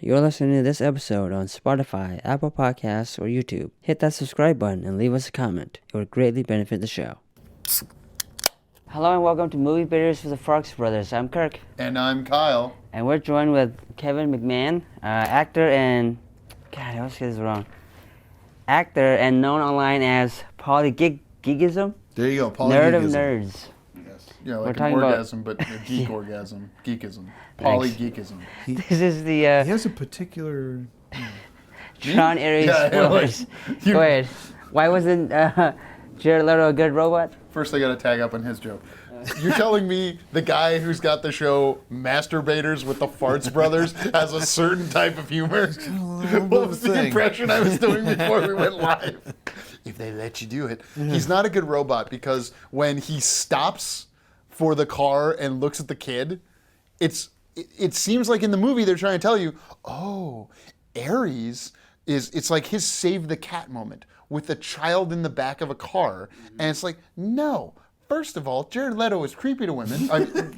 You're listening to this episode on Spotify, Apple Podcasts, or YouTube. Hit that subscribe button and leave us a comment. It would greatly benefit the show. Hello and welcome to Movie Bitters with the Farx brothers. I'm Kirk. And I'm Kyle. And we're joined with Kevin McMahon, actor and... God, I always get this wrong. Actor and known online as Polygeekism. There you go, Polygeekism. Nerd of nerds. Yes. Yeah, like We're an talking orgasm, but a geek orgasm. Geekism. Polygeekism. This is the He has a particular... Tron area spoilers. Go ahead. Why wasn't Jared Leto a good robot? First I gotta tag up on his joke. You're telling me the guy who's got the show Masturbators with the Farx brothers has a certain type of humor? What was the impression I was doing before we went live? If they let you do it. He's not a good robot because when he stops for the car and looks at the kid, it seems like in the movie they're trying to tell you, oh, Ares it's like his save the cat moment with the child in the back of a car. And it's like, no. First of all, Jared Leto is creepy to women,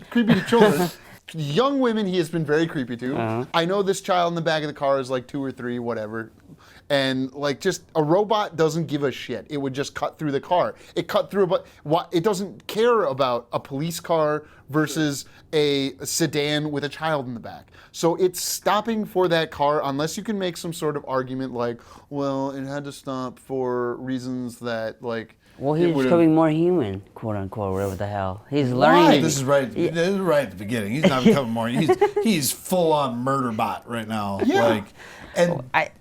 creepy to children. Young women, he has been very creepy to. Uh-huh. I know this child in the back of the car is like 2 or 3, whatever. And like just a robot doesn't give a shit. It would just cut through the car. It cut through, but it doesn't care about a police car versus a sedan with a child in the back. So it's stopping for that car unless you can make some sort of argument like, well, it had to stop for reasons that like. Well, he's becoming more human, quote unquote, whatever the hell. He's learning. Why? This is right. This is right at the beginning. He's not becoming more. He's full on murder bot right now. Yeah. I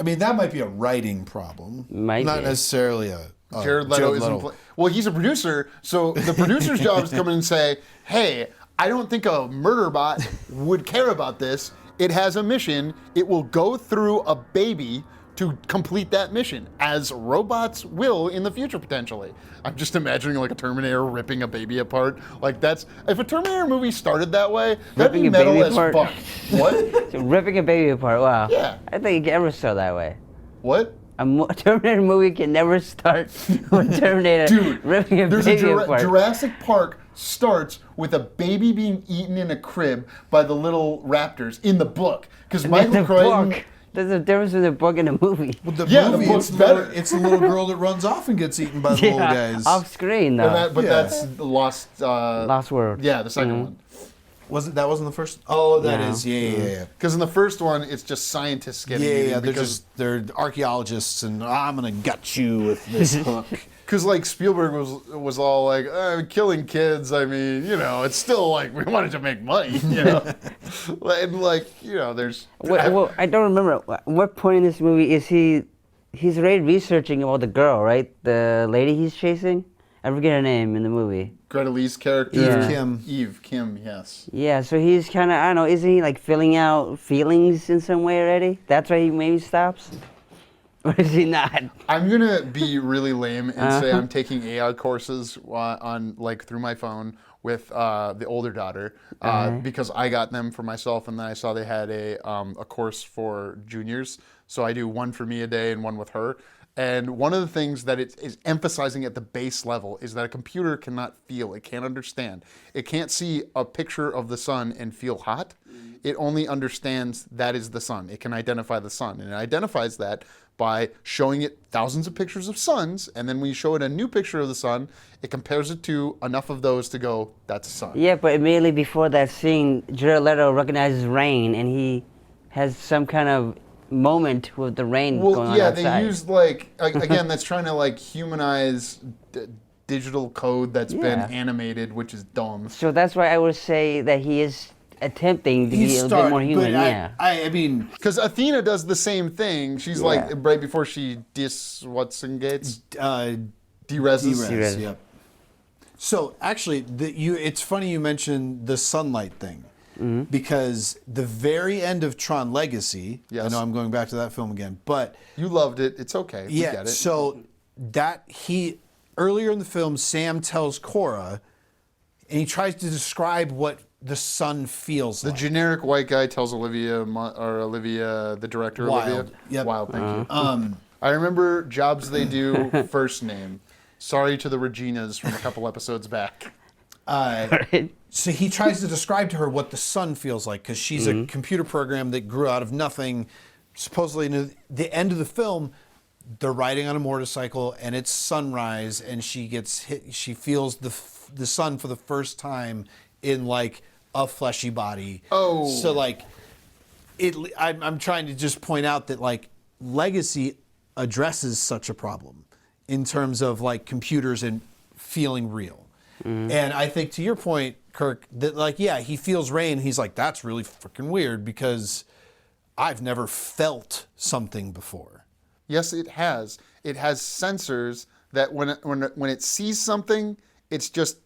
mean, that might be a writing problem. Might not be. necessarily a. Jared Leto isn't. Well, he's a producer, so the producer's job is to come in and say, "Hey, I don't think a murder bot would care about this. It has a mission. It will go through a baby." To complete that mission, as robots will in the future potentially. I'm just imagining like a Terminator ripping a baby apart. Like that's if a Terminator movie started that way, that'd be metal as fuck. What? So ripping a baby apart. Wow. Yeah. I think it can never start that way. What? A Terminator movie can never start with Terminator ripping a baby apart. Jurassic Park starts with a baby being eaten in a crib by the little raptors in the book because Michael Crichton. There's a difference between the book and the movie. Well, the movie, book's better. It's the little girl that runs off and gets eaten by the little guys. Off screen though. But that's the Lost World. Yeah, the second one. That wasn't the first? Oh, that No. is. Yeah. Because in the first one, it's just scientists getting eaten They're archaeologists, and I'm gonna gut you with this hook. Because like Spielberg was all like, killing kids. I mean, it's still like we wanted to make money, and like there's. Well, I don't remember what point in this movie is he's already researching about the girl, right? The lady he's chasing. I forget her name in the movie. Greta Lee's character. Eve Kim, yes. Yeah, so he's kind of, I don't know, isn't he like filling out feelings in some way already? That's why he maybe stops? Or is he not? I'm going to be really lame and say I'm taking AI courses on like through my phone with the older daughter because I got them for myself and then I saw they had a course for juniors. So I do one for me a day and one with her. And one of the things that it is emphasizing at the base level is that a computer cannot feel, it can't understand. It can't see a picture of the sun and feel hot. It only understands that is the sun. It can identify the sun. And it identifies that by showing it thousands of pictures of suns. And then when you show it a new picture of the sun, it compares it to enough of those to go, that's a sun. Yeah, but immediately before that scene, Jared Leto recognizes rain and he has some kind of moment with the rain going on outside. They used like again that's trying to like humanize digital code that's been animated, which is dumb. So that's why I would say that he is attempting to be a little bit more human. I mean, because Athena does the same thing. She's like right before she dereses. Yep. So actually, it's funny you mentioned the sunlight thing. Mm-hmm. Because the very end of Tron Legacy, I know I'm going back to that film again, but... You loved it. It's okay. We get it. So earlier in the film, Sam tells Cora, and he tries to describe what the sun feels like. The generic white guy tells Olivia, the director, Wilde. Olivia. Yep. Wilde, thank you. I remember Jobs They Do, first name. Sorry to the Reginas from a couple episodes back. So he tries to describe to her what the sun feels like because she's a computer program that grew out of nothing. Supposedly, in the end of the film, they're riding on a motorcycle and it's sunrise, and she gets hit. She feels the sun for the first time in like a fleshy body. Oh, so like I'm trying to just point out that like Legacy addresses such a problem in terms of like computers and feeling real. And I think to your point, Kirk, that like, yeah, he feels rain. He's like, that's really freaking weird because I've never felt something before. Yes, it has. It has sensors that when it sees something, it's just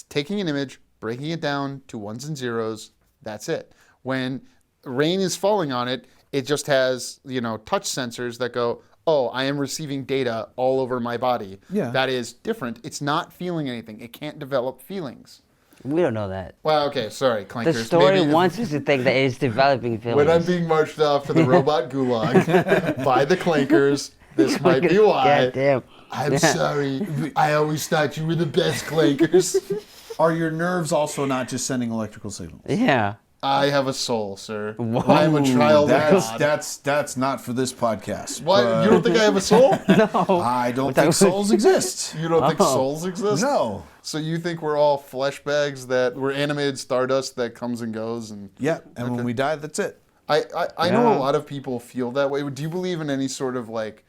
taking an image, breaking it down to ones and zeros. That's it. When rain is falling on it, it just has, touch sensors that go, oh, I am receiving data all over my body. Yeah. That is different. It's not feeling anything. It can't develop feelings. We don't know that. Well, okay, sorry, Clankers. The story wants us to think that it's developing feelings. When I'm being marched off to the robot gulag by the Clankers, this might be why. Goddamn. I'm sorry. I always thought you were the best, Clankers. Are your nerves also not just sending electrical signals? Yeah. I have a soul, sir. Whoa. I'm a child of God. That's not for this podcast. What? You don't think I have a soul? No. I don't think souls exist. You don't think souls exist? No. So you think we're all flesh bags that we're animated stardust that comes and goes and Yeah, and when we die, that's it. I know a lot of people feel that way. Do you believe in any sort of like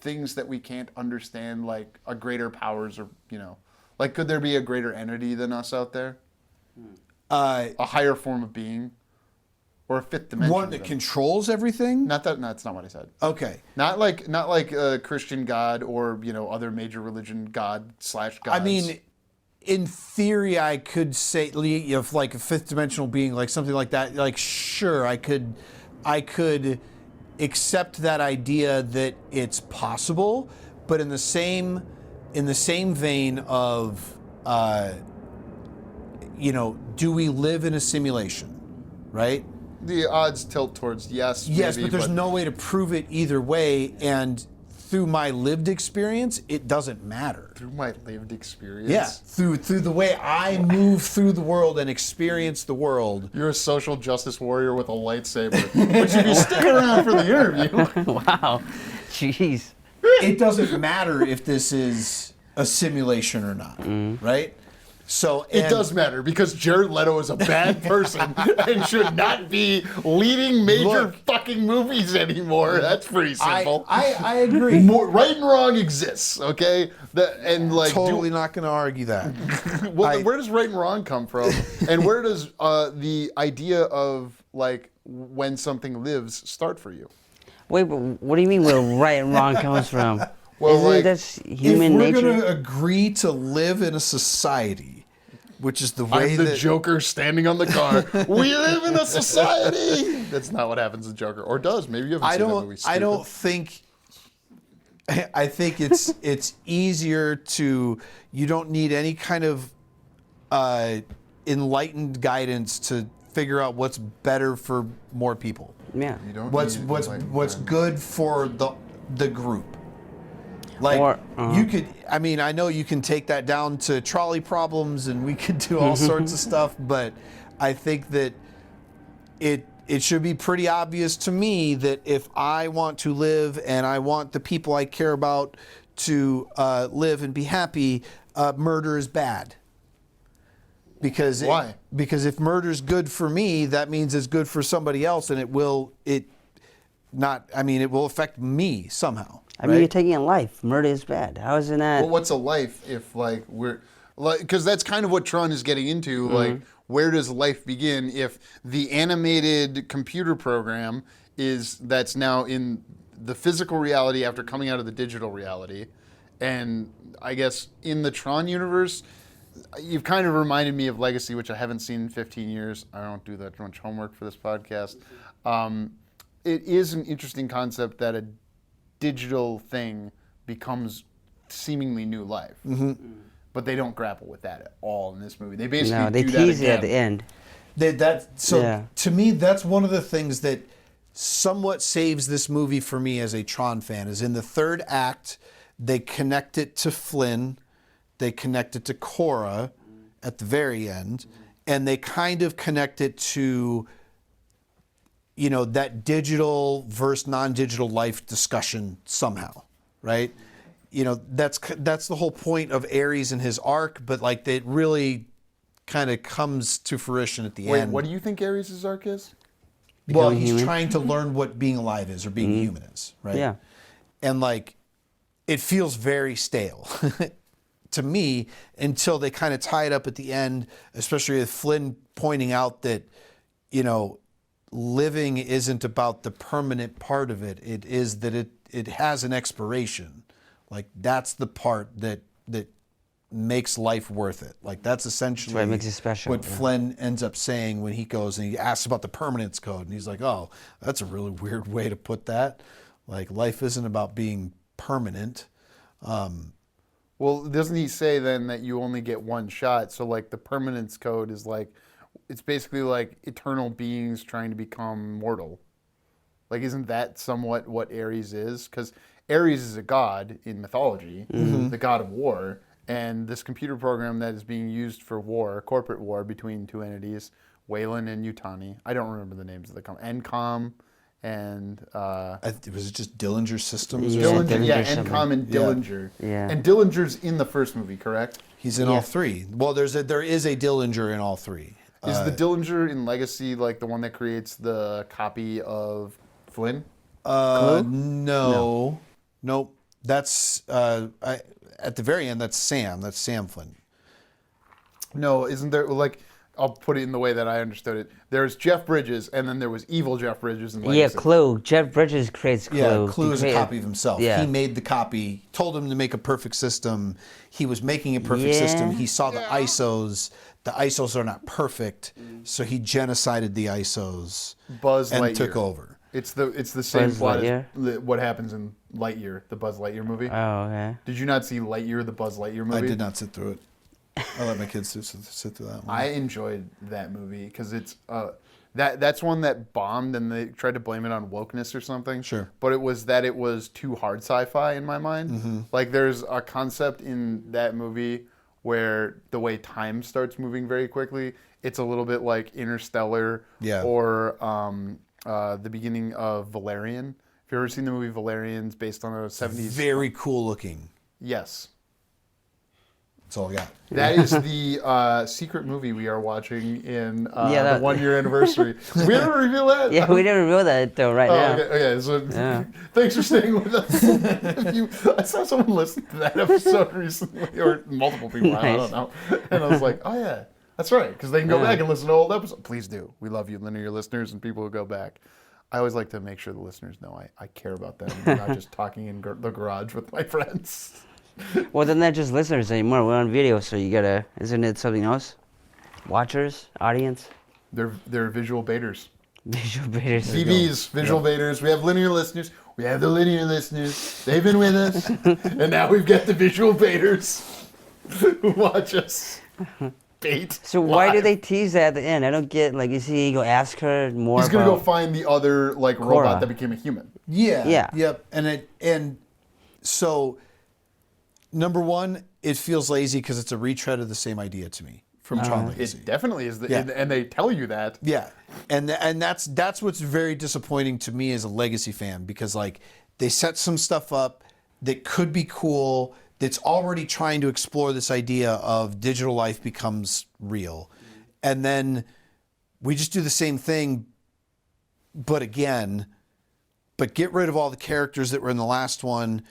things that we can't understand, like a greater powers, or like could there be a greater entity than us out there? A higher form of being, or a fifth dimension. One that controls everything? Not that. No, that's not what I said. Okay. Not like a Christian God or other major religion God/gods. I mean, in theory, I could say if like a fifth dimensional being, like something like that. Like, sure, I could accept that idea that it's possible, but in the same vein of. Do we live in a simulation, right? The odds tilt towards yes. Yes, maybe, but there's no way to prove it either way, and through my lived experience, it doesn't matter. Through my lived experience? Yeah, through the way I move through the world and experience the world. You're a social justice warrior with a lightsaber. But if you stick around for the interview... Wow. Jeez. It doesn't matter if this is a simulation or not, right? So it does matter because Jared Leto is a bad person and should not be leading major fucking movies anymore. That's pretty simple. I agree. Right and wrong exists, okay? Totally not going to argue that. Well, where does right and wrong come from? And where does the idea of like when something lives start for you? Wait, but what do you mean where right and wrong comes from? Well, that's human nature? If we're going to agree to live in a society, which is the way I'm the Joker standing on the car. We live in a society. That's not what happens in Joker, or does. Maybe you haven't seen that movie. I don't think. I think it's easier to. You don't need any kind of enlightened guidance to figure out what's better for more people. Yeah. You don't What's good for the group. Like you could, I know you can take that down to trolley problems, and we could do all sorts of stuff, but I think that it should be pretty obvious to me that if I want to live and I want the people I care about to live and be happy, murder is bad. Why? Because if murder is good for me, that means it's good for somebody else, and it will affect me somehow. I mean, you're taking a life. Murder is bad. How is it not? Well, what's a life if because that's kind of what Tron is getting into. Like, where does life begin if the animated computer program that's now in the physical reality after coming out of the digital reality, and I guess in the Tron universe, you've kind of reminded me of Legacy, which I haven't seen in 15 years. I don't do that much homework for this podcast. It is an interesting concept that a digital thing becomes seemingly new life. But they don't grapple with that at all in this movie. They basically they tease it at the end. To me, that's one of the things that somewhat saves this movie for me as a Tron fan, is in the third act, they connect it to Flynn, they connect it to Cora, at the very end, and they kind of connect it to, you know, that digital versus non-digital life discussion somehow, right? You know, that's the whole point of Ares and his arc, but like it really kind of comes to fruition at the end. What do you think Ares' arc is? Well, he's trying to learn what being alive is or being human is, right? Yeah. And like, it feels very stale to me until they kind of tie it up at the end, especially with Flynn pointing out that, you know, living isn't about the permanent part of it. It is that it has an expiration. Like that's the part that makes life worth it. Like that's essentially what makes it special. What Flynn ends up saying when he goes and he asks about the permanence code, and he's like, "Oh, that's a really weird way to put that. Like life isn't about being permanent." Well, doesn't he say then that you only get one shot? So like the permanence code is like, it's basically like eternal beings trying to become mortal. Like, isn't that somewhat what Ares is? Because Ares is a god in mythology, the god of war. And this computer program that is being used for war, corporate war between two entities, Wayland and Yutani. I don't remember the names of the company. Encom and... was it just Dillinger Systems? Yeah, Encom and Dillinger. Yeah. And Dillinger's in the first movie, correct? He's in all three. Well, there is a Dillinger in all three. Is the Dillinger in Legacy like the one that creates the copy of Flynn? No. Nope. That's... at the very end, that's Sam. That's Sam Flynn. No, isn't there, like, I'll put it in the way that I understood it. There's Jeff Bridges, and then there was evil Jeff Bridges in Legacy. Yeah, Clue. Jeff Bridges creates Clue. Yeah, Clue is a copy of himself. Yeah. He made the copy, told him to make a perfect system. He was making a perfect system. He saw the ISOs. The ISOs are not perfect, so he genocided the ISOs Buzz and Lightyear. took over. It's the same Buzz plot Lightyear? as what happens in Lightyear, the Buzz Lightyear movie. Oh, okay. Did you not see Lightyear, the Buzz Lightyear movie? I did not sit through it. I let my kids sit through that one. I enjoyed that movie because it's that's one that bombed and they tried to blame it on wokeness or something. Sure. But it was too hard sci-fi in my mind. Like there's a concept in that movie where the way time starts moving very quickly, it's a little bit like Interstellar or the beginning of Valerian. Have you ever seen the movie Valerian? It's based on a 70s... Very cool looking. Yes. That's all I got. That is the secret movie we are watching in the 1 year anniversary. Did we ever reveal that? Yeah, we didn't reveal that though now. Okay, so thanks for staying with us. I saw someone listen to that episode recently, or multiple people, Nice. I don't know. And I was like, oh yeah, that's right, because they can go back and listen to old episodes. Please do. We love you, linear listeners and people who go back. I always like to make sure the listeners know I care about them. I'm not just talking in the garage with my friends. Well, they're not just listeners anymore. We're on video, so you gotta. Isn't it something else? Watchers, audience, They're visual baiters. visual beaters. VBs, visual baiters. We have linear listeners. We have the linear listeners. They've been with us. And now we've got the visual baiters who watch us bait. So why do live. they tease that at the end? I don't get. Like, is he go ask her more? He's gonna go about- find the other like Cora. robot that became a human. Yeah. Yeah. Yep. And so, number one, it feels lazy because it's a retread of the same idea to me from Tron Legacy. It definitely is, Yeah. and they tell you that. Yeah, and that's what's very disappointing to me as a Legacy fan, because like they set some stuff up that could be cool, that's already trying to explore this idea of digital life becomes real, and then we just do the same thing, but get rid of all the characters that were in the last one.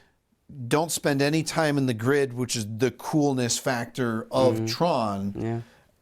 Don't spend any time in the grid, which is the coolness factor of Tron.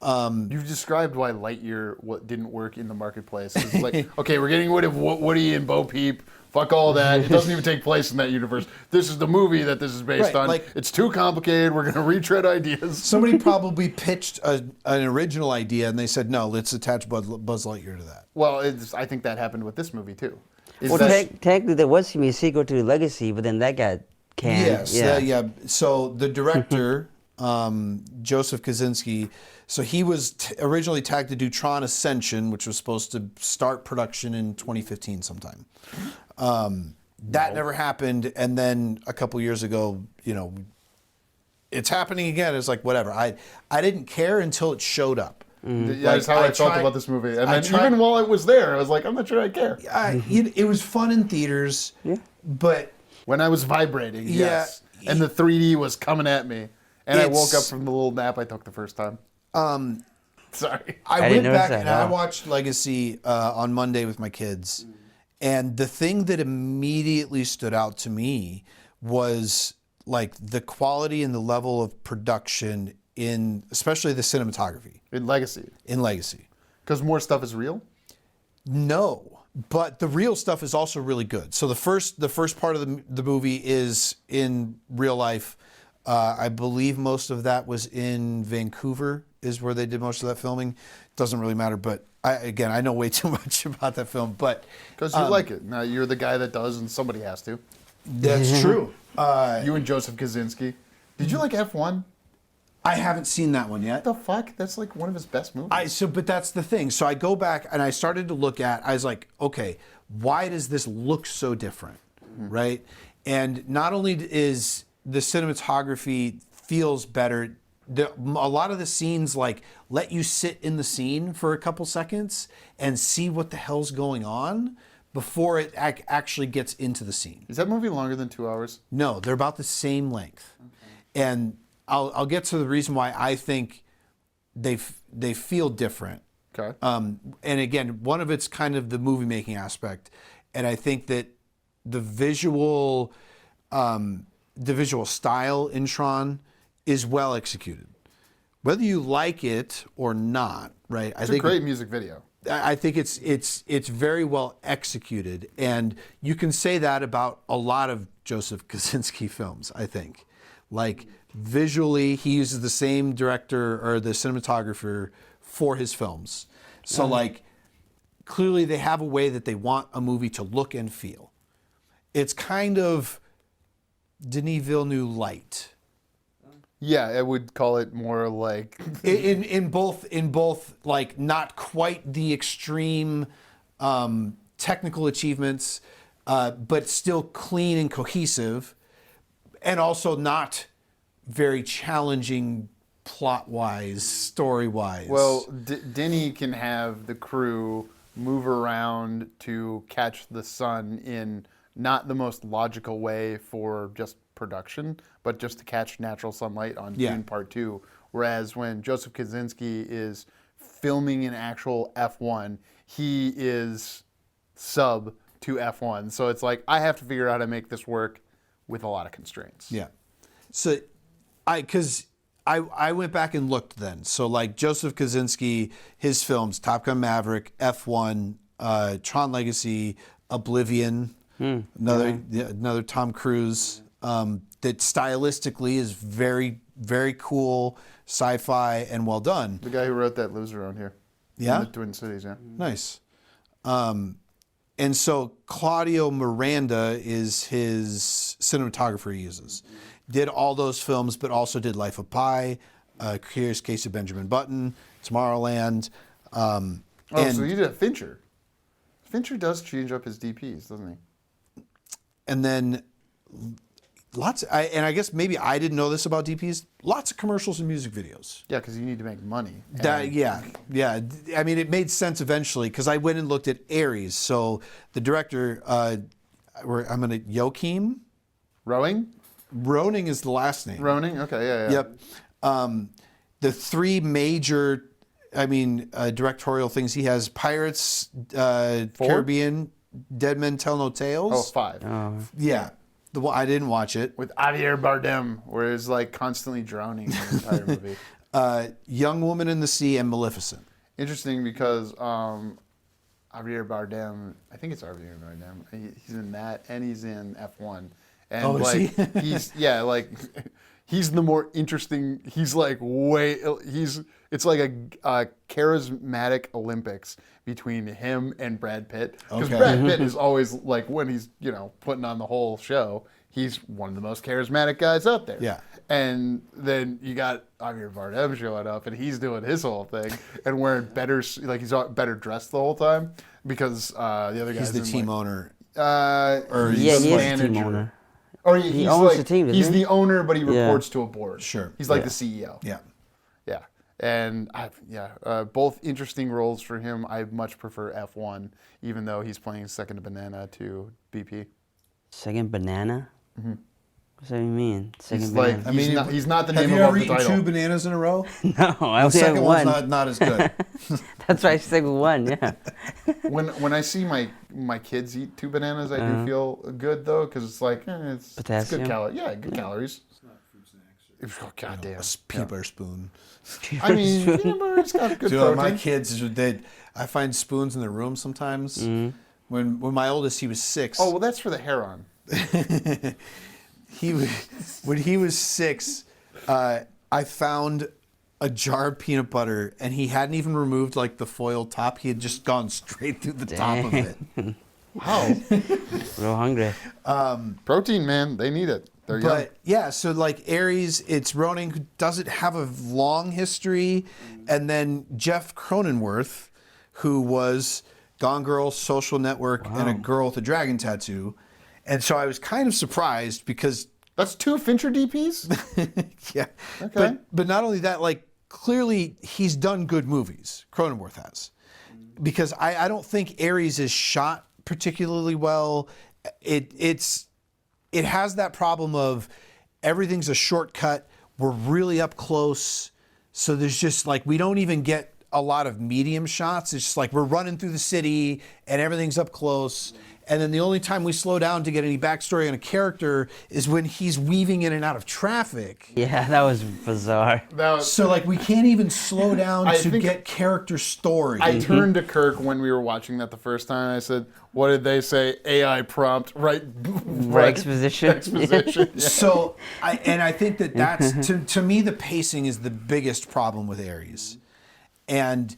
Yeah. You've described why Lightyear didn't work in the marketplace. It's like, okay, we're getting rid of Woody and Bo Peep. Fuck all that. It doesn't even take place in that universe. This is the movie that this is based on. like- It's too complicated. We're going to retread ideas. Somebody probably pitched an original idea, and they said, no, let's attach Buzz Lightyear to that. Well, I think that happened with this movie, too. Well, technically, there was going to be a sequel to Legacy, but then that got canned. Yes, yeah. So the director, Joseph Kaczynski, so he was originally tagged to do Tron Ascension, which was supposed to start production in 2015 sometime. That never happened, and then a couple years ago, it's happening again. It's like, whatever. I didn't care until it showed up. Yeah, that's how I felt about this movie. And then even while it was there, I was like, I'm not sure I care. It was fun in theaters, but... When I was vibrating, yes. And the 3D was coming at me. And I woke up from the little nap I took the first time. Sorry. I went back and I watched Legacy on Monday with my kids. And the thing that immediately stood out to me was like the quality and the level of production in, especially the cinematography. In Legacy. Because more stuff is real? No, but the real stuff is also really good. So the first part of the movie is in real life. I believe most of that was in Vancouver, is where they did most of that filming. Doesn't really matter, but I know way too much about that film. But because you like it. Now you're the guy that does, and somebody has to. That's true. You and Joseph Kosinski. Did you like F1? I haven't seen that one yet. What the fuck? That's like one of his best movies. But that's the thing. So I go back and I started to look at, I was like, okay, why does this look so different, right? And not only is the cinematography feels better, a lot of the scenes like let you sit in the scene for a couple seconds and see what the hell's going on before it actually gets into the scene. Is that movie longer than 2 hours? No, they're about the same length. Okay. And I'll get to the reason why I think they feel different. Okay. And again, one of it's kind of the movie making aspect, and I think that the visual style in Tron is well executed. Whether you like it or not, right? It's a great music video. I think it's very well executed, and you can say that about a lot of Joseph Kosinski films. I think, like visually, he uses the same director or the cinematographer for his films. So like, clearly they have a way that they want a movie to look and feel. It's kind of Denis Villeneuve light. Yeah, I would call it more like in both like not quite the extreme technical achievements, but still clean and cohesive, and also not very challenging plot-wise, story-wise. Well, Denny can have the crew move around to catch the sun in not the most logical way for just production, but just to catch natural sunlight on Dune Part 2. Whereas when Joseph Kosinski is filming an actual F1, he is sub to F1. So it's like, I have to figure out how to make this work with a lot of constraints. Yeah. So I went back and looked then. So like Joseph Kosinski, his films, Top Gun Maverick, F1, Tron Legacy, Oblivion, another Tom Cruise, that stylistically is very, very cool, sci-fi, and well done. The guy who wrote that lives around here. Yeah? In the Twin Cities, yeah. Nice. And so Claudio Miranda is his cinematographer he uses. Did all those films, but also did Life of Pi, Curious Case of Benjamin Button, Tomorrowland. So you did Fincher. Fincher does change up his DPs, doesn't he? And then I guess maybe I didn't know this about DPs. Lots of commercials and music videos. Yeah, because you need to make money. Yeah. I mean, it made sense eventually because I went and looked at Ares. So the director, Joachim Roning is the last name. Roning? Okay, yeah. Yep. The three major, directorial things he has: Pirates, Caribbean, Dead Men Tell No Tales. Oh, 5. Yeah. I didn't watch it. With Javier Bardem, where he's like constantly drowning in the entire movie. Young Woman in the Sea and Maleficent. Interesting because Javier Bardem, I think it's Javier Bardem, he's in that and he's in F1. And is he? He's the more interesting, it's like a charismatic Olympics between him and Brad Pitt. Because Brad Pitt is always like, when he's, putting on the whole show, he's one of the most charismatic guys out there. Yeah. And then you got Javier Bardem showing up and he's doing his whole thing and wearing better, he's better dressed the whole time because the other guy's he's the team owner. Or he's the team owner. Or he owns the team. He's the owner, but he reports to a board. Sure. He's like the CEO. Yeah. Yeah. And both interesting roles for him. I much prefer F1, even though he's playing second banana to BP. Second banana? Mm-hmm. What does that mean? Second banana. He's not the name of the title. Have you ever eaten 2 bananas in a row? No, I only have one. The second one's not as good. That's why I stick with one, yeah. When I see my kids eat 2 bananas, I do feel good, though, because it's like, it's good calories. Yeah, good calories. It's not fruit snacks. Oh, goddamn. A peanut butter spoon. I mean, peanut butter's got good protein. My kids, I find spoons in their room sometimes. Mm-hmm. When my oldest, he was 6. Oh, well, that's for the heron. When he was 6, I found a jar of peanut butter, and he hadn't even removed like the foil top. He had just gone straight through the top of it. Wow. Real hungry. Protein, man. They need it. They're young. Yeah, so like Aries, it's Ronin who doesn't have a long history, and then Jeff Cronenworth, who was Gone Girl, Social Network, and a girl with a dragon tattoo. And so I was kind of surprised because... That's 2 Fincher DPs? Yeah. Okay. But not only that, like, clearly he's done good movies. Cronenworth has. Because I don't think Aries is shot particularly well. It has that problem of everything's a shortcut. We're really up close. So there's just, like, we don't even get a lot of medium shots. It's just like we're running through the city and everything's up close. And then the only time we slow down to get any backstory on a character is when he's weaving in and out of traffic. Yeah, that was bizarre. So, like, we can't even slow down to get character story. I turned to Kirk when we were watching that the first time. And I said, what did they say? AI prompt, right? Exposition. Exposition. Yeah. So, I think that's, to me, the pacing is the biggest problem with Aries. And...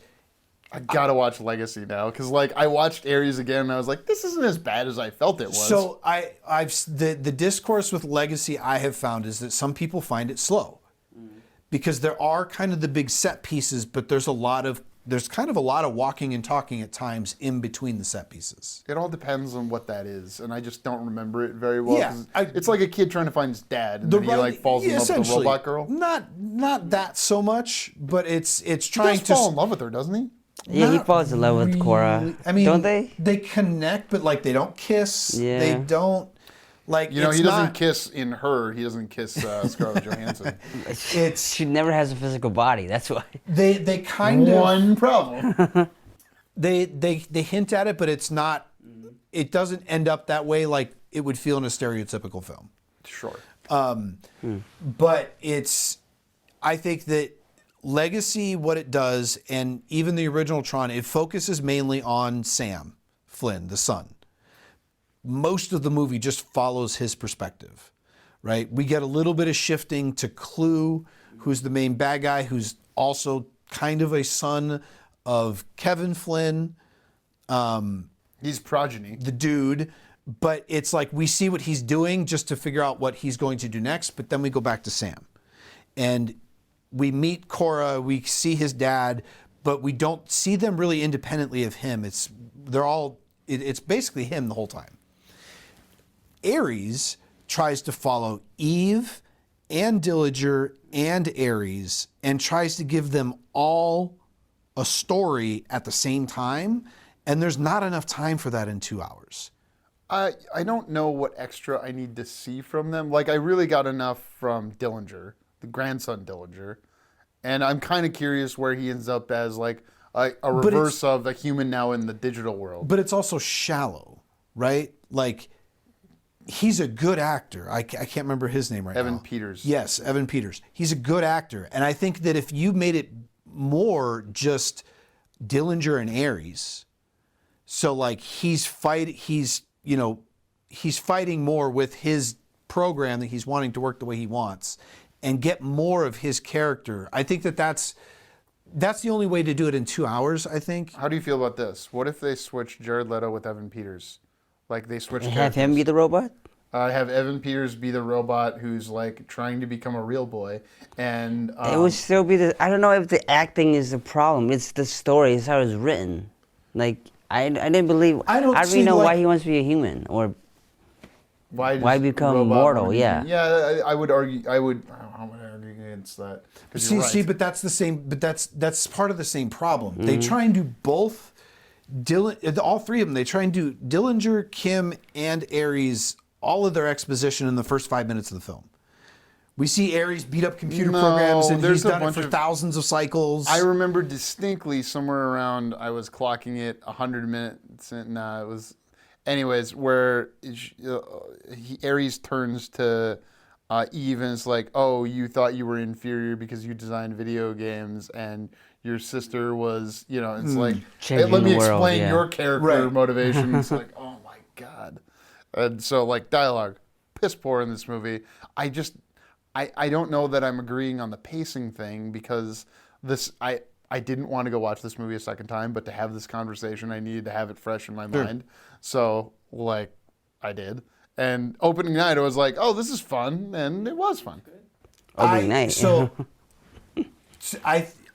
I gotta watch Legacy now because, like, I watched Aries again and I was like, this isn't as bad as I felt it was. So the discourse with Legacy I have found is that some people find it slow because there are kind of the big set pieces, but there's kind of a lot of walking and talking at times in between the set pieces. It all depends on what that is, and I just don't remember it very well. Yeah, it's like a kid trying to find his dad, and then he like falls in love with the robot girl. Not that so much, but it's trying to fall in love with her, doesn't he? Yeah, he falls in love with Cora. I mean, don't they? They connect, but like they don't kiss. Yeah. They don't like. You know, he doesn't kiss in her. He doesn't kiss Scarlett Johansson. She never has a physical body. That's why. They kind of one problem. They hint at it, but it's not. It doesn't end up that way like it would feel in a stereotypical film. Sure. But it's. I think that. Legacy, what it does, and even the original Tron, it focuses mainly on Sam Flynn, the son. Most of the movie just follows his perspective, right? We get a little bit of shifting to Clue, who's the main bad guy, who's also kind of a son of Kevin Flynn. He's progeny. The dude. But it's like we see what he's doing just to figure out what he's going to do next, but then we go back to Sam. And we meet Cora, we see his dad, but we don't see them really independently of him. It's basically him the whole time. Aries tries to follow Eve and Dillinger and Aries and tries to give them all a story at the same time, and there's not enough time for that in 2 hours. I don't know what extra I need to see from them. Like, I really got enough from Dillinger. The grandson Dillinger, and I'm kind of curious where he ends up as like a reverse of the human now in the digital world. But it's also shallow, right? Like he's a good actor. I can't remember his name right now. Evan Peters. Yes, Evan Peters. He's a good actor, and I think that if you made it more just Dillinger and Aries, so like he's fighting more with his program that he's wanting to work the way he wants. And get more of his character. I think that's the only way to do it in 2 hours, I think. How do you feel about this? What if they switch Jared Leto with Evan Peters? Like they switch characters. Have him be the robot? Have Evan Peters be the robot who's like trying to become a real boy. And it would still be I don't know if the acting is the problem. It's the story. It's how it's written. Like, I didn't believe... I don't really know why he wants to be a human. Or Why become robot mortal? wanna be Yeah. human? Yeah, I would argue. How would I argue against that? 'Cause you're right. But that's the same. But that's part of the same problem. They try and do both. All three of them. They try and do Dillinger, Kim, and Ares. All of their exposition in the first 5 minutes of the film. We see Ares beat up computer programs, and he's done it for thousands of cycles. I remember distinctly somewhere around, I was clocking it 100 minutes. Nah, it was, anyways, where Ares turns to Eve and it's like, oh, you thought you were inferior because you designed video games, and your sister was, it's like, hey, let me explain your character motivation. It's like, oh my God. And so, like, dialogue, piss poor in this movie. I don't know that I'm agreeing on the pacing thing, because I didn't want to go watch this movie a second time, but to have this conversation, I needed to have it fresh in my mind. So, like, I did. And opening night, I was like, oh, this is fun, and it was fun. Opening night. So,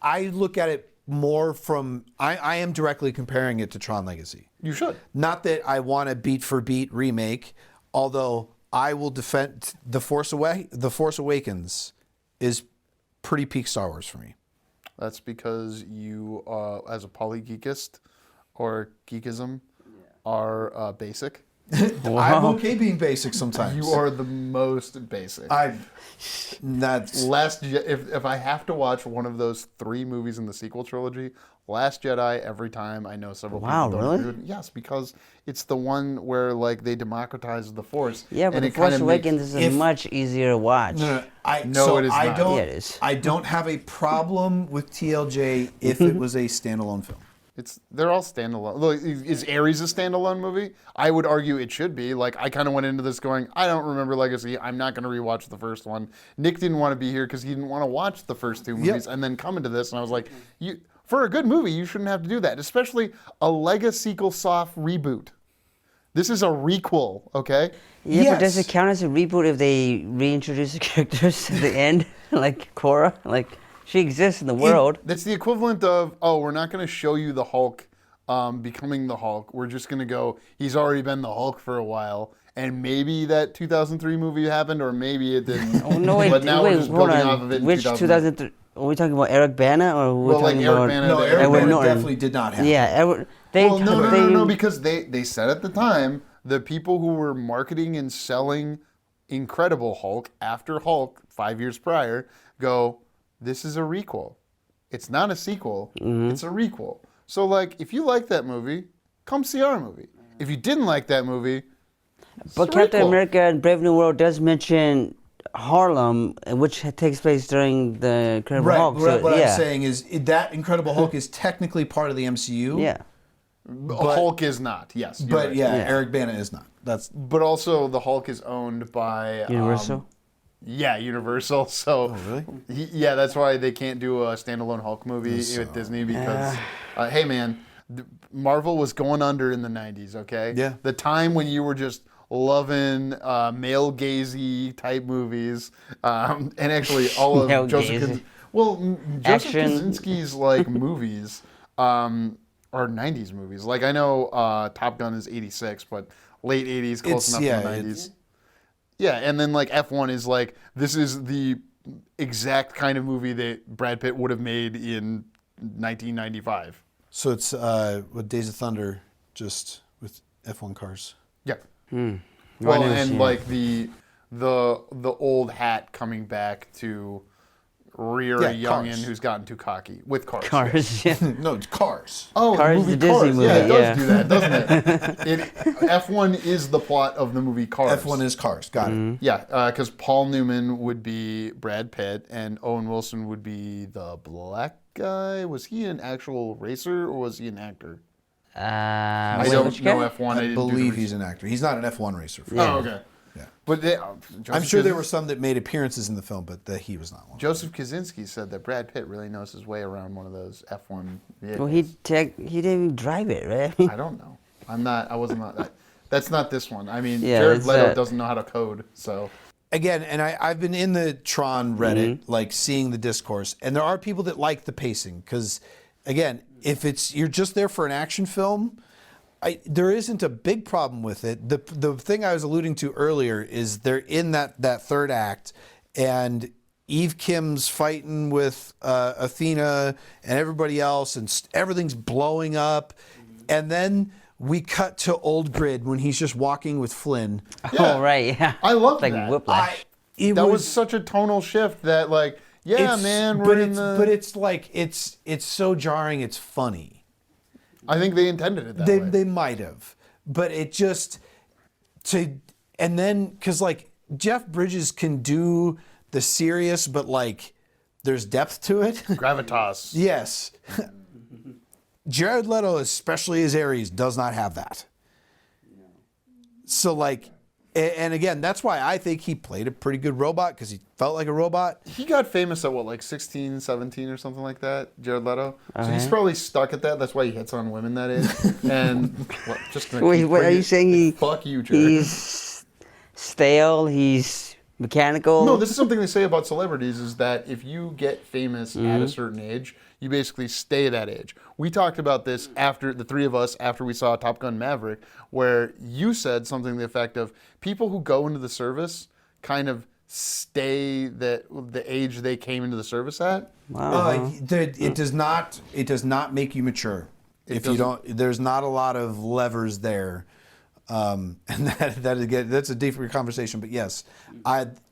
I look at it more from, I am directly comparing it to Tron Legacy. You should. Not that I want a beat for beat remake, although I will defend The Force Awakens is pretty peak Star Wars for me. That's because you, as a polygeekist or geekism, are basic. I'm okay being basic sometimes. You are the most basic. That's if I have to watch one of those 3 movies in the sequel trilogy, Last Jedi every time. I know several people don't agree with it. Yes, because it's the one where like they democratize the Force. Yeah, but The Force Awakens is a much easier watch. No, it is not. Don't, yeah, it is. I don't have a problem with TLJ if it was a standalone film. They're all standalone. Look, is Ares a standalone movie? I would argue it should be. Like, I kind of went into this going, I don't remember Legacy. I'm not going to rewatch the first one. Nick didn't want to be here because he didn't want to watch the first 2 movies, and then come into this, and I was like, for a good movie, you shouldn't have to do that, especially a Legacy-sequel soft reboot. This is a requel, okay? Yeah, but does it count as a reboot if they reintroduce the characters at the end, like Korra? Like, she exists in the world. That's the equivalent of, we're not going to show you the Hulk becoming the Hulk. We're just going to go, he's already been the Hulk for a while. And maybe that 2003 movie happened, or maybe it didn't. Oh, no, wait, but now we're just building off of it in Which 2003? Are we talking about Eric Bana, or are we talking about... No, Eric Bana definitely did not happen. Yeah, no, because they said at the time, the people who were marketing and selling Incredible Hulk after Hulk 5 years prior go, this is a requel. It's not a sequel. It's a requel. So, like, if you like that movie, come see our movie. If you didn't like that movie, but Captain America and Brave New World does mention Harlem, which takes place during the Incredible Hulk. So, what I'm saying is that Incredible Hulk is technically part of the MCU. Yeah. Hulk is not. Yes. But right. Eric Bana is not. But also the Hulk is owned by Universal. Yeah, Universal. So, really? That's why they can't do a standalone Hulk movie with Disney, because, hey man, Marvel was going under in the 90s, okay? Yeah. The time when you were just loving male-gazy type movies, and actually all of Joseph Kosinski's like movies are 90s movies. Like, I know Top Gun is 86, but late 80s, close enough to the 90s. Yeah, and then like F1 is like, this is the exact kind of movie that Brad Pitt would have made in 1995. So it's with Days of Thunder, just with F1 cars. Yeah. Well, and like the old hat coming back to rear a youngin who's gotten too cocky with cars. Cars, yeah. No, it's Cars. Oh, Cars, the movie the Disney Cars. movie, Yeah, it does do that, doesn't it? F1 is the plot of the movie Cars. F1 is Cars. Got it. Yeah, because Paul Newman would be Brad Pitt and Owen Wilson would be the black guy. Was he an actual racer or was he an actor? I don't know F1. I believe he's an actor. He's not an F1 racer. Oh, okay. Yeah. But I'm sure there were some that made appearances in the film, but he was not one. Joseph Kosinski said that Brad Pitt really knows his way around one of those F1 vehicles. Well, he didn't even drive it, right? I don't know. I wasn't on. That's not this one. I mean, Jared Leto doesn't know how to code, so. Again, and I've been in the Tron Reddit, like seeing the discourse, and there are people that like the pacing because, again, if you're just there for an action film, there isn't a big problem with it. The thing I was alluding to earlier is they're in that third act, and Eve Kim's fighting with Athena and everybody else, and everything's blowing up, and then we cut to Old Grid when he's just walking with Flynn. Yeah. Oh, right, yeah. I love like that. Whiplash. That was such a tonal shift that, like, but it's like it's so jarring. It's funny. I think they intended it that way. They might have, but it just and then because like Jeff Bridges can do the serious, but like there's depth to it. Gravitas. Yes. Jared Leto, especially as Ares, does not have that. So like, and again, that's why I think he played a pretty good robot, because he felt like a robot. He got famous at what, like 16, 17 or something like that, Jared Leto? So he's probably stuck at that. That's why he hits on women that age. And just wait, what are you saying? Fuck you, Jared. He's stale, he's mechanical? No, this is something they say about celebrities, is that if you get famous at a certain age, you basically stay that age. We talked about this after, the three of us, after we saw Top Gun Maverick, where you said something to the effect of people who go into the service kind of stay the age they came into the service at. Wow. It does not make you mature. If you don't, there's not a lot of levers there. And that's a deeper conversation, but yes,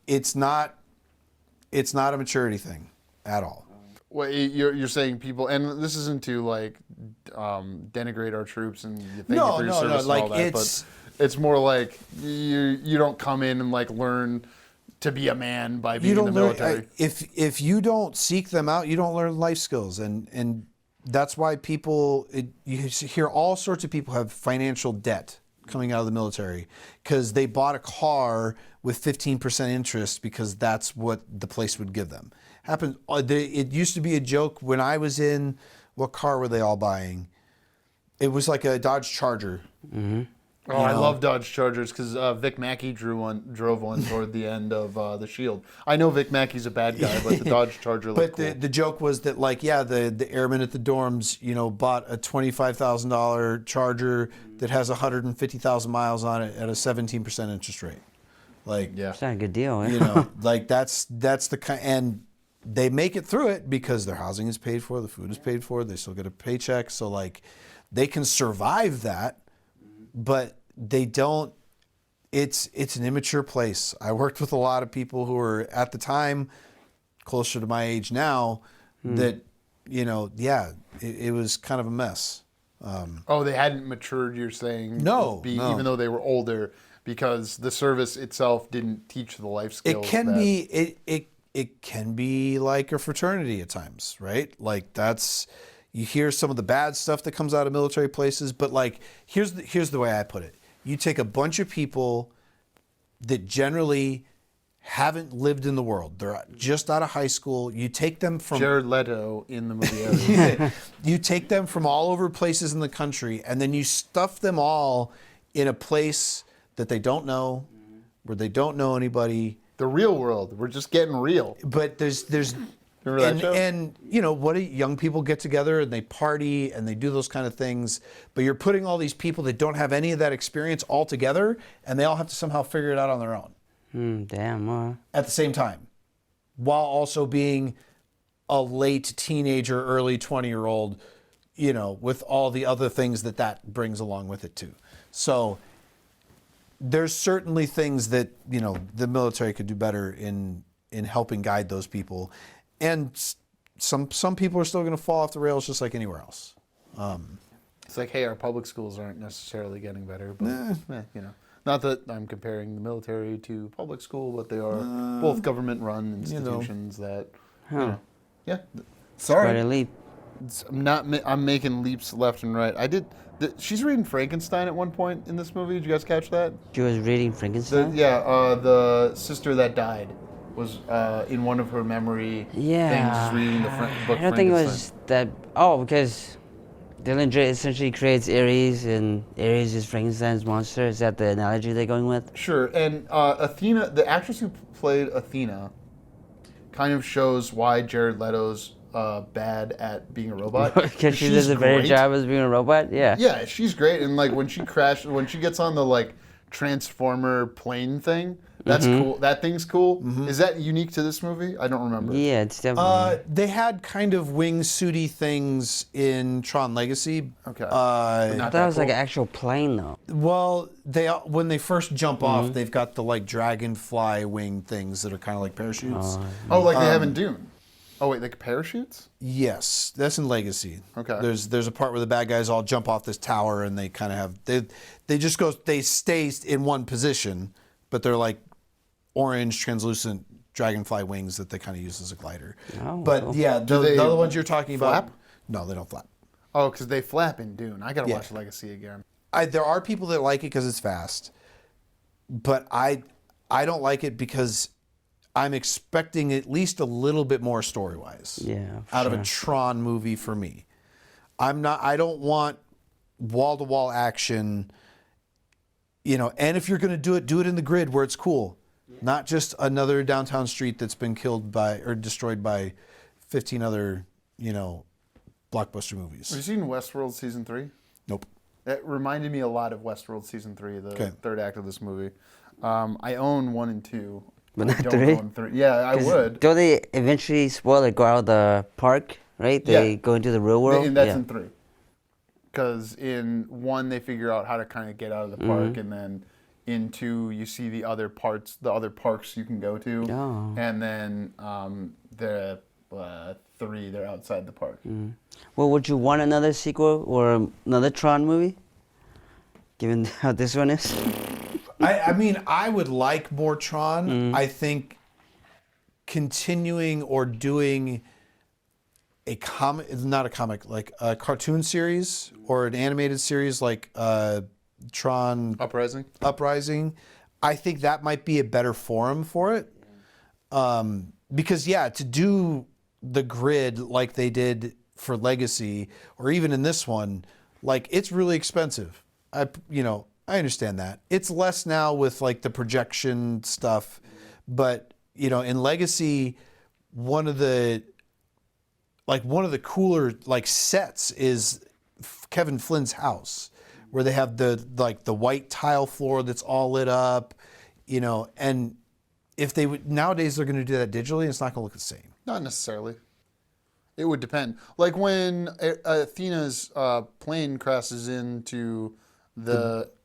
it's not a maturity thing at all. Well, you're saying people, and this isn't to like denigrate our troops and thank you for your service and all that, but it's more like you don't come in and like learn to be a man by being in the military. If you don't seek them out, you don't learn life skills, and that's why you hear all sorts of people have financial debt coming out of the military because they bought a car with 15% interest because that's what the place would give them. It used to be a joke when I was in, what car were they all buying? It was like a Dodge Charger. Mm-hmm. Oh, I love Dodge Chargers because Vic Mackey drove one toward the end of The Shield. I know Vic Mackey's a bad guy, but the Dodge Charger looked cool. But the joke was that, like, the airmen at the dorms, bought a $25,000 Charger that has 150,000 miles on it at a 17% interest rate. Like, yeah, it's not a good deal. Like that's the kind, and they make it through it because their housing is paid for, the food is paid for, they still get a paycheck, so like they can survive that. But they don't. It's an immature place. I worked with a lot of people who were at the time closer to my age now. That it was kind of a mess. They hadn't matured. You're saying no, even though they were older, because the service itself didn't teach the life skills. It can be like a fraternity at times, right? Like you hear some of the bad stuff that comes out of military places, but like here's the way I put it. You take a bunch of people that generally haven't lived in the world. They're just out of high school. You take them from Jared Leto in the movie. You take them from all over places in the country, and then you stuff them all in a place that they don't know, where they don't know anybody. The real world. We're just getting real. But there's Remember that show? And young people get together and they party and they do those kind of things. But you're putting all these people that don't have any of that experience all together, and they all have to somehow figure it out on their own. Damn. At the same time, while also being a late teenager, early 20-year-old, with all the other things that brings along with it too. So there's certainly things that the military could do better in helping guide those people. And some people are still going to fall off the rails just like anywhere else. It's like, hey, our public schools aren't necessarily getting better, but not that I'm comparing the military to public school, but they are both government-run institutions that, yeah. Sorry. Quite a leap. I'm making leaps left and right. She's reading Frankenstein at one point in this movie. Did you guys catch that? She was reading Frankenstein? The sister that died was in one of her memory things reading the book. I don't think it was that. Oh, because Dillinger essentially creates Ares, and Ares is Frankenstein's monster. Is that the analogy they're going with? Sure. And Athena, the actress who played Athena, kind of shows why Jared Leto's bad at being a robot. Because she does a better job as being a robot. Yeah. Yeah, she's great. And like when she gets on the like transformer plane thing, that's cool. That thing's cool. Is that unique to this movie? I don't remember. Yeah, it's definitely. They had kind of wingsuity things in Tron Legacy. Okay. I thought it was like an actual plane though. Well, when they first jump off, they've got the like dragonfly wing things that are kind of like parachutes. Oh, like they have in Dune. Oh wait, like parachutes? Yes, that's in Legacy. Okay. There's a part where the bad guys all jump off this tower and they kind of have they stay in one position, but they're like orange translucent dragonfly wings that they kind of use as a glider. Oh, but cool. yeah, the other ones you're talking flap? about. No, they don't flap. Oh, because they flap in Dune. I gotta watch Legacy again. There are people that like it because it's fast, but I don't like it because I'm expecting at least a little bit more story-wise. Yeah. Out of a Tron movie for me. I don't want wall-to-wall action, and if you're going to do it in the grid where it's cool. Not just another downtown street that's been killed by or destroyed by 15 other, blockbuster movies. Have you seen Westworld Season 3? Nope. It reminded me a lot of Westworld Season 3, the third act of this movie. I own 1 and 2. But not I don't 3? own 3. Yeah, I would. Don't they eventually go out of the park, right? They go into the real world? And that's in 3. Because in 1, they figure out how to kind of get out of the park, and then in 2, you see the other parks you can go to. Oh. And then the 3, they're outside the park. Well, would you want another sequel or another Tron movie? Given how this one is? I mean, I would like more Tron. I think continuing or doing like a cartoon series or an animated series like Tron Uprising, I think that might be a better forum for it. Because to do the grid like they did for Legacy or even in this one, like it's really expensive. I understand that. It's less now with like the projection stuff, but in Legacy, one of the cooler like sets is Kevin Flynn's house, where they have the white tile floor that's all lit up, and if they would nowadays they're going to do that digitally, it's not going to look the same. Not necessarily. It would depend. Like when Athena's plane crashes into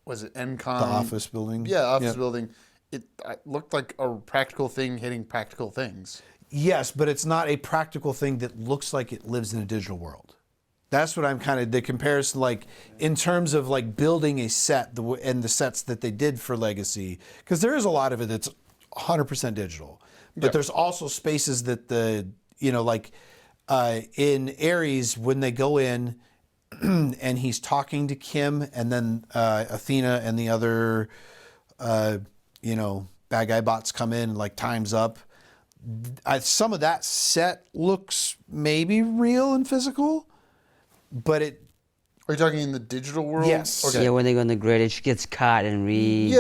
was it MCOM? The office building? Yeah, office building. It looked like a practical thing hitting practical things. Yes, but it's not a practical thing that looks like it lives in a digital world. That's what I'm kind of, the comparison, like in terms of like building a set and the sets that they did for Legacy, because there is a lot of it that's 100% digital. But there's also spaces that in Ares, when they go in and he's talking to Kim and then Athena and the other, bad guy bots come in and like time's up. Some of that set looks maybe real and physical, but it... Are you talking in the digital world? Yes. Okay. Yeah, when they go in the grid, it gets caught and read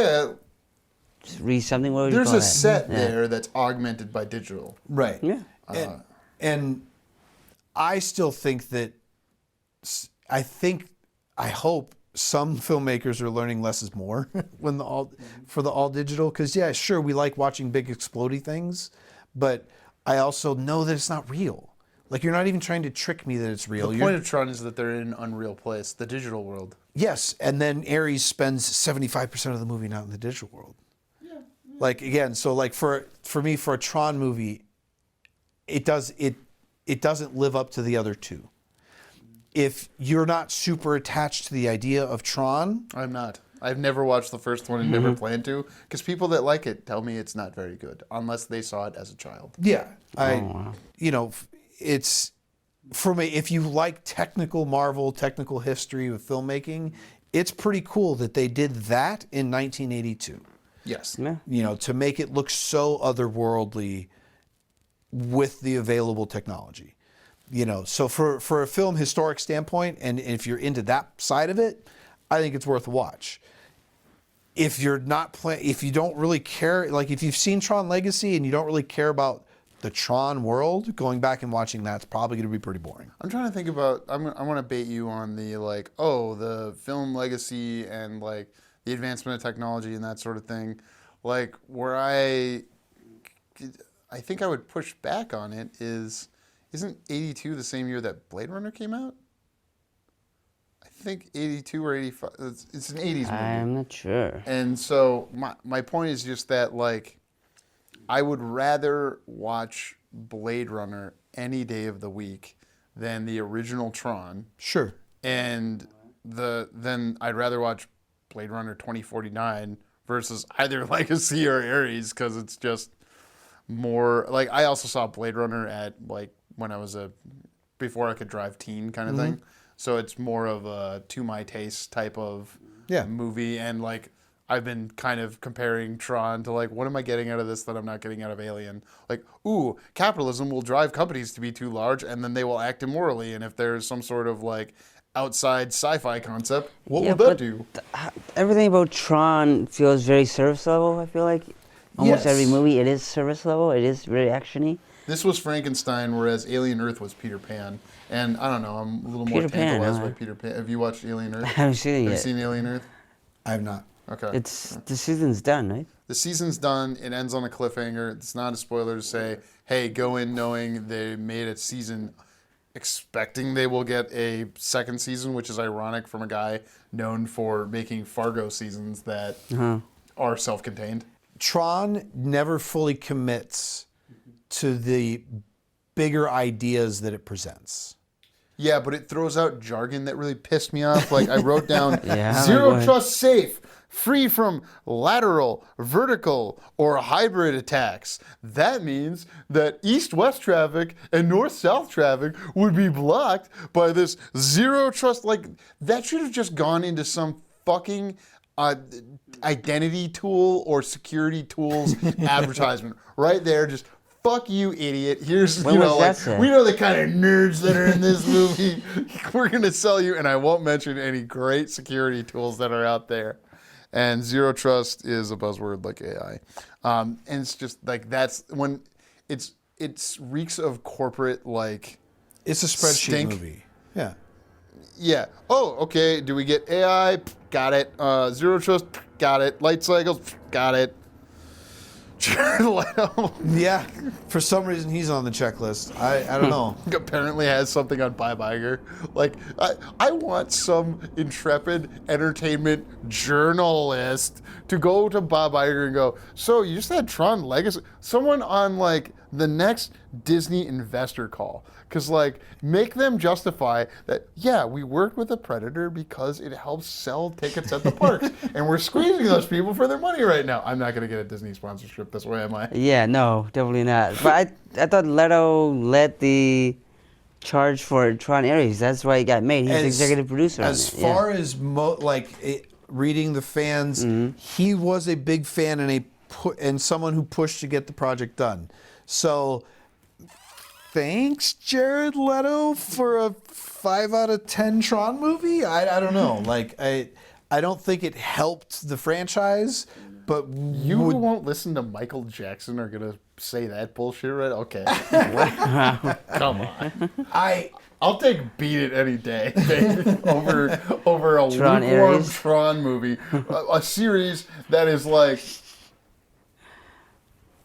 something. What would There's you call a set there that's augmented by digital. Right. Yeah. And I still think that... I hope some filmmakers are learning less is more for the all digital. Because sure, we like watching big explodey things, but I also know that it's not real. Like you're not even trying to trick me that it's real. The point of Tron is that they're in an unreal place, the digital world. Yes, and then Ares spends 75% of the movie not in the digital world. Yeah. Like again, so like for me, for a Tron movie, it doesn't live up to the other two. If you're not super attached to the idea of Tron... I'm not. I've never watched the first one and never plan to, because people that like it tell me it's not very good, unless they saw it as a child. Yeah. It's... For me, if you like technical history of filmmaking, it's pretty cool that they did that in 1982. Yes. Yeah. To make it look so otherworldly with the available technology. So for a film historic standpoint, and if you're into that side of it, I think it's worth a watch. If you're not if you don't really care, like if you've seen Tron Legacy and you don't really care about the Tron world, going back and watching that's probably going to be pretty boring. I'm trying to think about. I want to bait you on the the film legacy and like the advancement of technology and that sort of thing. Like where I think I would push back on it isn't 82 the same year that Blade Runner came out? I think 82 or 85. It's an 80s movie. I'm not sure. And so my point is just that like I would rather watch Blade Runner any day of the week than the original Tron. Sure. And then I'd rather watch Blade Runner 2049 versus either Legacy or Ares because it's just more like I also saw Blade Runner at like when I was before I could drive teen kind of thing. So it's more of a to my taste type of movie, and like I've been kind of comparing Tron to like what am I getting out of this that I'm not getting out of Alien? Like, ooh, capitalism will drive companies to be too large and then they will act immorally, and if there's some sort of like outside sci-fi concept, what will that do? Everything about Tron feels very surface level, I feel like. Almost every movie, it is surface level. It is very action-y. This was Frankenstein, whereas Alien Earth was Peter Pan. And I don't know, I'm a little more Peter Pan, tantalized huh? by Peter Pan. Have you watched Alien Earth? I haven't seen it Have yet. you seen Alien Earth? I have not. Okay. The season's done, right? The season's done. It ends on a cliffhanger. It's not a spoiler to say, hey, go in knowing they made a season expecting they will get a second season, which is ironic from a guy known for making Fargo seasons that are self-contained. Tron never fully commits to the bigger ideas that it presents. Yeah, but it throws out jargon that really pissed me off. Like I wrote down Yeah, zero like trust safe, free from lateral, vertical, or hybrid attacks. That means that east-west traffic and north-south traffic would be blocked by this zero trust. Like that should have just gone into some fucking identity tool or security tools advertisement right there. Just fuck you, idiot. Here's When was that set? we know the kind of nerds that are in this movie. We're gonna sell you, and I won't mention any great security tools that are out there. And zero trust is a buzzword like AI, and it's just like that's when it's reeks of corporate like. It's a spreadsheet Stink. movie. Yeah. Yeah. Oh, okay. Do we get AI? Got it. Zero trust? Got it. Light cycles? Got it. Jared Leto Yeah. For some reason, he's on the checklist. I don't know. apparently has something on Bob Iger. Like, I want some intrepid entertainment journalist to go to Bob Iger and go, so you just had Tron Legacy? Someone on, like, the next Disney investor call. Because, like, make them justify that, yeah, we worked with a Predator because it helps sell tickets at the parks. And we're squeezing those people for their money right now. I'm not going to get a Disney sponsorship this way, am I? Yeah, no, definitely not. But I thought Leto led the charge for Tron Ares. That's why it got made. He's the executive producer. As on it. far as reading the fans, he was a big fan and someone who pushed to get the project done. So, thanks, Jared Leto, for a 5 out of 10 Tron movie. I don't know. Like I don't think it helped the franchise, but You who won't listen to Michael Jackson are going to say that bullshit, right? Okay. Come on. I'll take Beat It any day over a Tron lukewarm Ares. Tron movie. A series that is like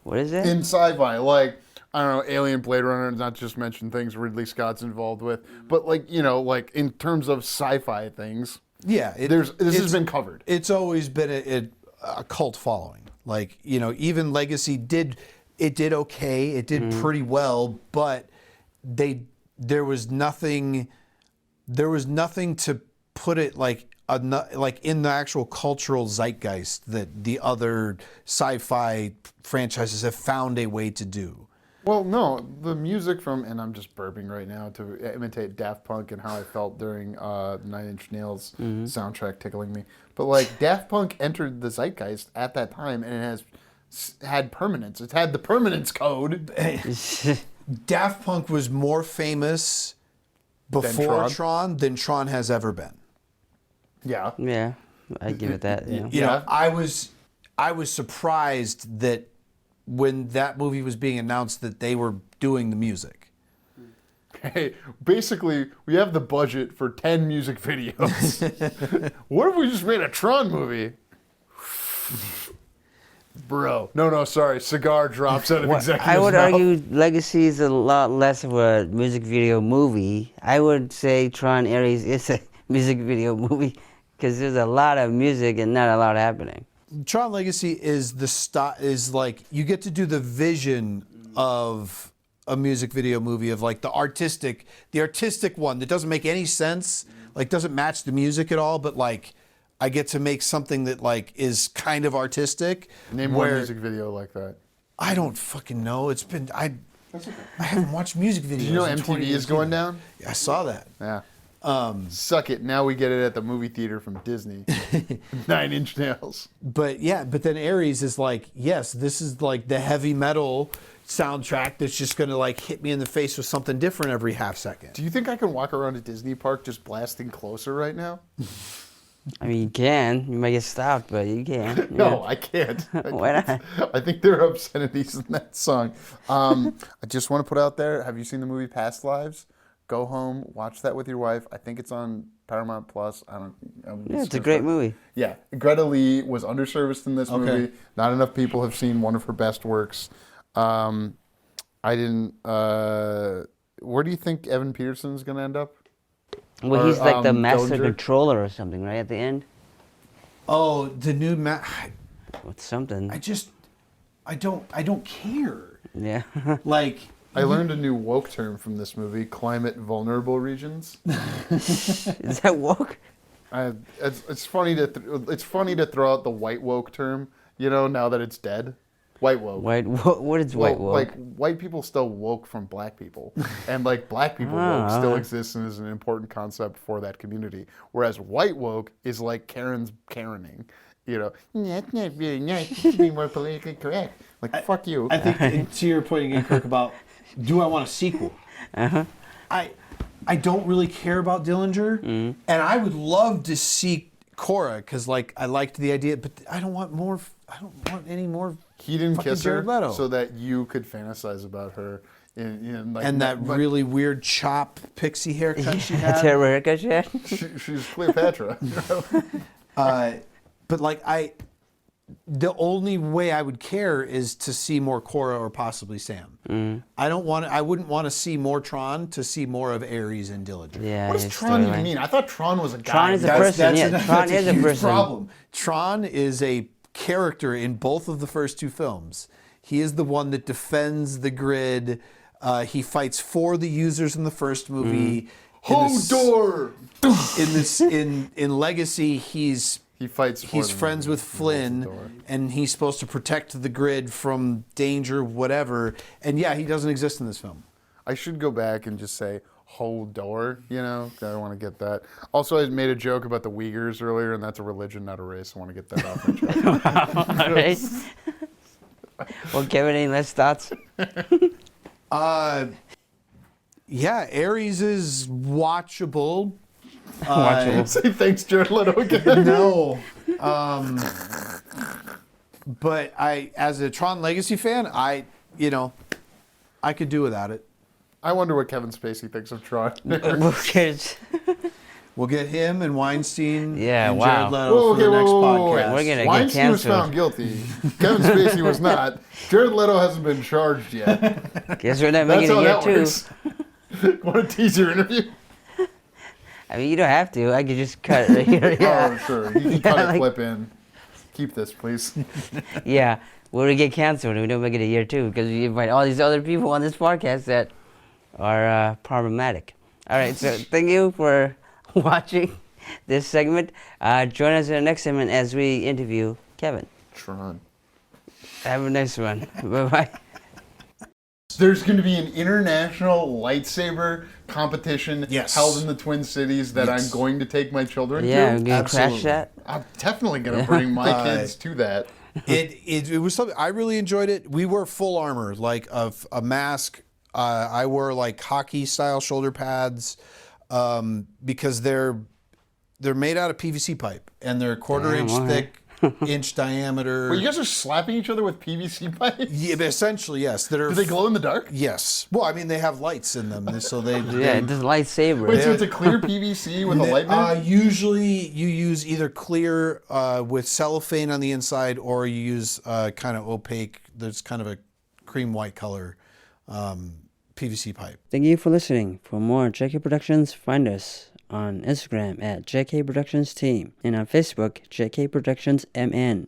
What is it? in sci-fi, like I don't know, Alien, Blade Runner, not just mention things Ridley Scott's involved with, but like, you know, like in terms of sci-fi things, yeah, this has been covered. It's always been a cult following. Like, you know, even Legacy did okay. It did pretty well, but there was nothing to put it like in the actual cultural zeitgeist that the other sci-fi franchises have found a way to do. Well, no, the music from, and I'm just burping right now to imitate Daft Punk and how I felt during Nine Inch Nails soundtrack tickling me. But like Daft Punk entered the zeitgeist at that time, and it has had permanence. It's had the permanence code. Daft Punk was more famous before Tron than Tron has ever been. Yeah. Yeah, I give it that. You know, I was surprised that when that movie was being announced that they were doing the music. Hey, basically, we have the budget for 10 music videos. What if we just made a Tron movie? Bro. No, sorry. Cigar drops out of executive's I would mouth. argue Legacy is a lot less of a music video movie. I would say Tron Ares is a music video movie because there's a lot of music and not a lot happening. Tron Legacy is is like you get to do the vision of a music video movie of like the artistic one that doesn't make any sense, like doesn't match the music at all, but like I get to make something that like is kind of artistic. Name one music video like that. I don't fucking know. It's been I haven't watched music videos. Did you know in MTV 20 is years going either. down? Yeah, I saw that. Yeah. Suck it. Now we get it at the movie theater from Disney. 9 Inch Nails. But then Ares is like, yes, this is like the heavy metal soundtrack that's just going to like hit me in the face with something different every half second. Do you think I can walk around a Disney park just blasting Closer right now? I mean, you can. You might get stopped, but you can. No, I can't. Why not? I think there are obscenities in that song. I just want to put out there, have you seen the movie Past Lives? Go home, watch that with your wife. I think it's on Paramount Plus. Yeah, it's a great movie. Yeah. Greta Lee was underserviced in this movie. Not enough people have seen one of her best works. Where do you think Evan Peterson's going to end up? Well, he's like the master Dillinger? controller or something, right, at the end? Oh, the new With something. I don't care. Yeah. Like I learned a new woke term from this movie, climate vulnerable regions. Is that woke? It's funny to throw out the white woke term, now that it's dead. White woke. What is white woke? Like white people still woke from black people, and like black people woke still exists and is an important concept for that community. Whereas white woke is like Karen's Karening, That's not really nice. You should be more politically correct. Like fuck you. I think to your point again, Kirk, about do I want a sequel? Uh-huh. I don't really care about Dillinger, and I would love to see Cora because like I liked the idea, but I don't want more. I don't want any more. He didn't kiss her Jared Leto. so that you could fantasize about her. And that really weird chop pixie haircut she had. Terrible haircut she had? She's Cleopatra. But like the only way I would care is to see more Cora or possibly Sam. I wouldn't want to see more Tron to see more of Ares and Dillinger. Yeah. What does Tron even mean? I thought Tron was a guy. Tron is a person. Tron is a huge person. problem. Tron is a character in both of the first 2 films. He is the one that defends the grid. He fights for the users in the first movie. Hodor! In Legacy, he fights. He's friends with Flynn, and he's supposed to protect the grid from danger, whatever. And yeah, he doesn't exist in this film. I should go back and just say Hodor. I want to get that. Also, I made a joke about the Uyghurs earlier, and that's a religion, not a race. I want to get that off my chest. All right. Well, Kevin, any last thoughts? Yeah, Ares is watchable. Say thanks, Jared Leto again. No. But as a Tron Legacy fan, I could do without it. I wonder what Kevin Spacey thinks of Tron. Who cares? We'll get him and Weinstein and wow. Jared Leto for the next podcast. We're gonna get Weinstein was canceled. found guilty. Kevin Spacey was not. Jared Leto hasn't been charged yet. Guess we're not That's making how it yet, that too. works. Want to tease your interview? I mean, you don't have to. I could just cut it right here. Yeah. Oh, sure. You can cut a clip in. Keep this, please. Yeah. We're going to get canceled if we don't make it a year, too, because we invite all these other people on this podcast that are problematic. All right. So thank you for watching this segment. Join us in the next segment as we interview Kevin. Tron. Have a nice one. Bye-bye. There's going to be an international lightsaber competition Yes. held in the Twin Cities that Yes. I'm going to take my children Yeah, we're to. going to crash Absolutely. that. I'm definitely going to bring my kids to that. It was something I really enjoyed it. We wore full armor, like a mask. I wore like hockey style shoulder pads because they're made out of PVC pipe and they're 1/4 inch all right. thick inch diameter. Well, you guys are slapping each other with PVC pipes? Yeah, but essentially, yes. Do they glow in the dark? Yes. Well, I mean, they have lights in them, so they. Yeah, just lightsaber. Wait, so it's a clear PVC with a light in it? Usually, you use either clear with cellophane on the inside, or you use kind of opaque. There's kind of a cream white color PVC pipe. Thank you for listening. For more JK Productions, find us on Instagram at JK Productions Team and on Facebook, JK Productions MN.